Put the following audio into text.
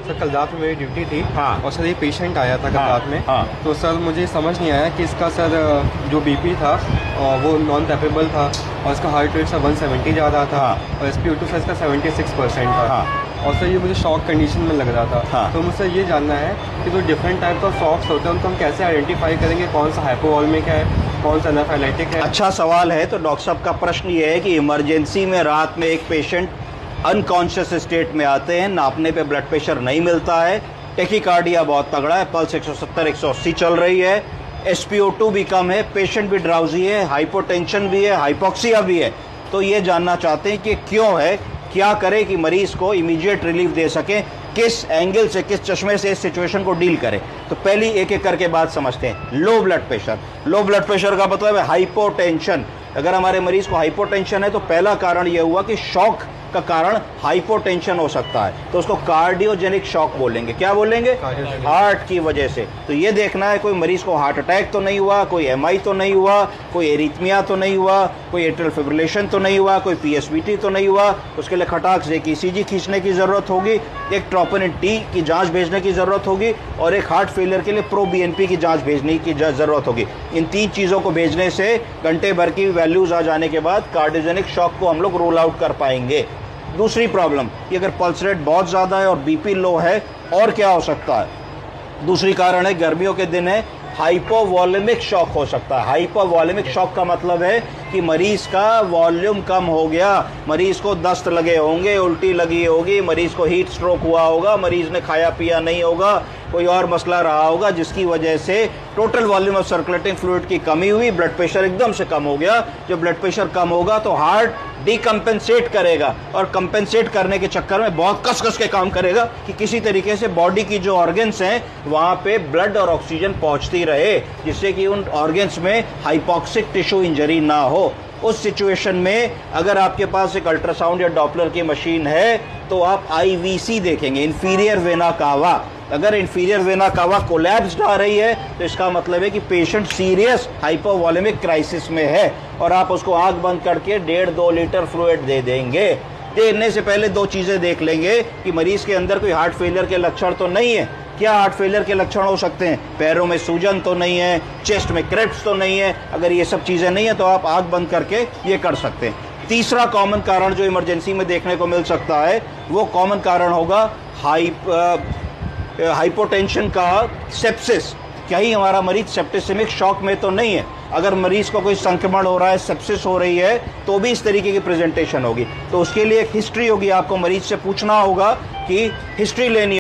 Sir कल रात में मेरी ड्यूटी थी। हाँ। और सर ये पेशेंट आया था कल हाँ। रात में। हाँ। तो सर मुझे समझ नहीं आया कि इसका सर जो बीपी था वो नॉन टैपेबल था और इसका हार्ट रेट सर 170 जा रहा था। हाँ। और SpO2 सर इसका 76% था। हाँ। और सर ये मुझे शॉक कंडीशन में लग रहा था। हाँ। तो मुझसे ये जानना है कि जो डिफरेंट टाइप ऑफ शॉक्स होते हैं उनको हम कैसे आइडेंटिफाई करेंगे, कौन सा हाइपोवॉल्मिक है, कौन सा एनाफाइलेटिक है। अच्छा सवाल है। तो डॉक्टर साहब का प्रश्न ये है कि इमरजेंसी में रात में एक पेशेंट अनकॉन्शियस स्टेट में आते हैं, नापने पे ब्लड प्रेशर नहीं मिलता है, टेकिकार्डिया बहुत तगड़ा है, पल्स 170 180 चल रही है, SpO2 भी कम है, पेशेंट भी ड्राउजी है, हाइपोटेंशन भी है, हाइपोक्सिया भी है। तो ये जानना चाहते हैं कि क्यों है, क्या करें कि मरीज को इमीडिएट रिलीफ दे सकें, किस एंगल से, किस चश्मे से इस सिचुएशन को डील करें। तो पहली एक एक करके बात समझते हैं। Low blood pressure. Low blood pressure का मतलब है हाइपोटेंशन। अगर हमारे मरीज को हाइपोटेंशन है तो पहला कारण यह हुआ कि शॉक का कारण हाइपोटेंशन हो सकता है, तो उसको कार्डियोजेनिक शॉक बोलेंगे। क्या बोलेंगे? हार्ट की वजह से। तो ये देखना है कोई मरीज को हार्ट अटैक तो नहीं हुआ, कोई MI तो नहीं हुआ, कोई एरिथमिया तो नहीं हुआ, कोई एट्रियल फिब्रिलेशन तो नहीं हुआ, कोई PSVT तो नहीं हुआ। उसके लिए खटाक से एक ECG खींचने की जरूरत होगी, एक ट्रोपोनिन T की जांच भेजने की जरूरत होगी और एक हार्ट फेलियर के लिए प्रो BNP की जांच भेजने की जरूरत होगी। इन 3 चीजों को भेजने से घंटे भर की वैल्यूज आ जाने के बाद कार्डियोजेनिक शॉक को हम लोग रूल आउट कर पाएंगे। दूसरी प्रॉब्लम कि अगर पल्स रेट बहुत ज़्यादा है और BP लो है, और क्या हो सकता है? दूसरी कारण है गर्मियों के दिन है, हाइपोवॉल्यूमिक शॉक हो सकता है। हाइपोवॉल्यूमिक शॉक का मतलब है कि मरीज का वॉल्यूम कम हो गया, मरीज को दस्त लगे होंगे, उल्टी लगी होगी, मरीज को हीट स्ट्रोक हुआ होगा, मरीज ने खाया पिया नहीं होगा, कोई और मसला रहा होगा जिसकी वजह से total volume of circulating fluid की कमी हुई, ब्लड प्रेशर एकदम से कम हो गया। जब ब्लड प्रेशर कम होगा तो हार्ट डिकम्पेंसेट करेगा और कंपेंसेट करने के चक्कर में बहुत कस कस के काम करेगा कि किसी तरीके से बॉडी की जो ऑर्गन्स हैं वहां पे ब्लड और ऑक्सीजन पहुंचती रहे, जिससे कि उन ऑर्गन्स में हाइपोक्सिक टिश्यू इंजरी ना हो। उस सिचुएशन में अगर आपके पास एक अल्ट्रासाउंड या डॉपलर की मशीन है तो आप IVC देखेंगे, इंफीरियर वेना कावा। अगर इंफीरियर वेना कावा कोलैप्स्ड आ रही है तो इसका मतलब है कि पेशेंट सीरियस हाइपोवॉल्यूमिक क्राइसिस में है और आप उसको आंख बंद करके 1.5-2 लीटर फ्लूइड दे देंगे। देने से पहले 2 चीजें देख लेंगे कि मरीज के अंदर कोई हार्ट फेलियर के लक्षण तो नहीं है। क्या हार्ट फेलियर के लक्षण हो सकते हैं? पैरों में सूजन तो नहीं है, चेस्ट में क्रेप्स तो नहीं है। अगर ये सब चीजें नहीं है तो आप आंख बंद करके ये कर सकते हैं। तीसरा कॉमन कारण जो इमरजेंसी में देखने को मिल सकता है वो कॉमन कारण होगा हाइपोटेंशन का सेप्सिस। क्या ही हमारा मरीज सेप्टिसेमिक शॉक में तो नहीं है? अगर मरीज को कोई संक्रमण हो रहा है, सेप्सिस हो रही है, तो भी इस तरीके की प्रेजेंटेशन होगी। तो उसके लिए एक हिस्ट्री होगी, आपको मरीज से पूछना होगा कि हिस्ट्री लेनी